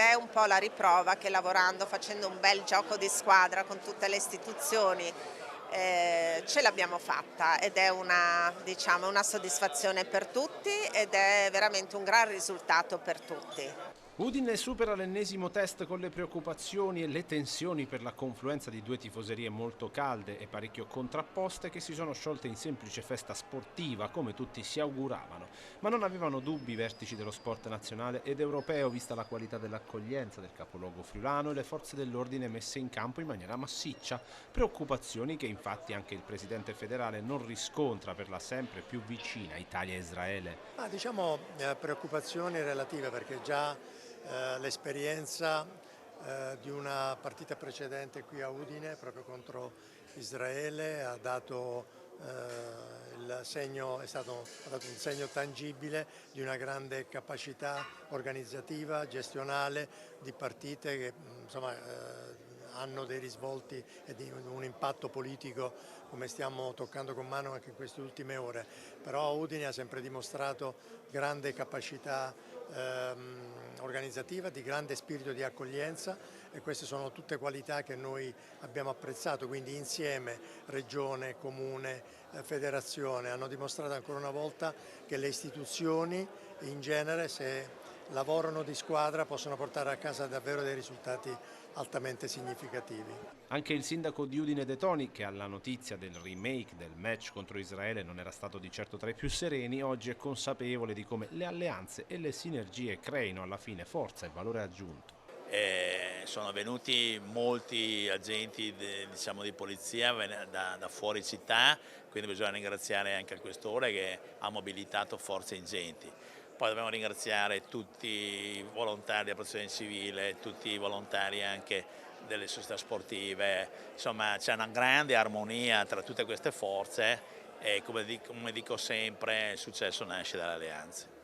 è un po' la riprova che lavorando, facendo un bel gioco di squadra con tutte le istituzioni, ce l'abbiamo fatta ed è una, diciamo, una soddisfazione per tutti ed è veramente un gran risultato per tutti. Udine supera l'ennesimo test con le preoccupazioni e le tensioni per la confluenza di due tifoserie molto calde e parecchio contrapposte che si sono sciolte in semplice festa sportiva, come tutti si auguravano. Ma non avevano dubbi i vertici dello sport nazionale ed europeo, vista la qualità dell'accoglienza del capoluogo friulano e le forze dell'ordine messe in campo in maniera massiccia. Preoccupazioni che infatti anche il presidente federale non riscontra per la sempre più vicina Italia e Israele. Diciamo preoccupazioni relative perché già l'esperienza di una partita precedente qui a Udine proprio contro Israele ha dato ha dato un segno tangibile di una grande capacità organizzativa, gestionale di partite che insomma, hanno dei risvolti e di un impatto politico come stiamo toccando con mano anche in queste ultime ore. Però Udine ha sempre dimostrato grande capacità organizzativa, di grande spirito di accoglienza e queste sono tutte qualità che noi abbiamo apprezzato, quindi insieme Regione, Comune, Federazione hanno dimostrato ancora una volta che le istituzioni in genere se lavorano di squadra possono portare a casa davvero dei risultati altamente significativi. Anche il sindaco di Udine De Toni, che alla notizia del remake del match contro Israele non era stato di certo tra i più sereni, oggi è consapevole di come le alleanze e le sinergie creino alla fine forza e valore aggiunto. Sono venuti molti agenti diciamo, di polizia da fuori città, quindi bisogna ringraziare anche il questore che ha mobilitato forze ingenti. Poi dobbiamo ringraziare tutti i volontari della protezione civile, tutti i volontari anche delle società sportive, insomma c'è una grande armonia tra tutte queste forze e come dico sempre il successo nasce dalle alleanze.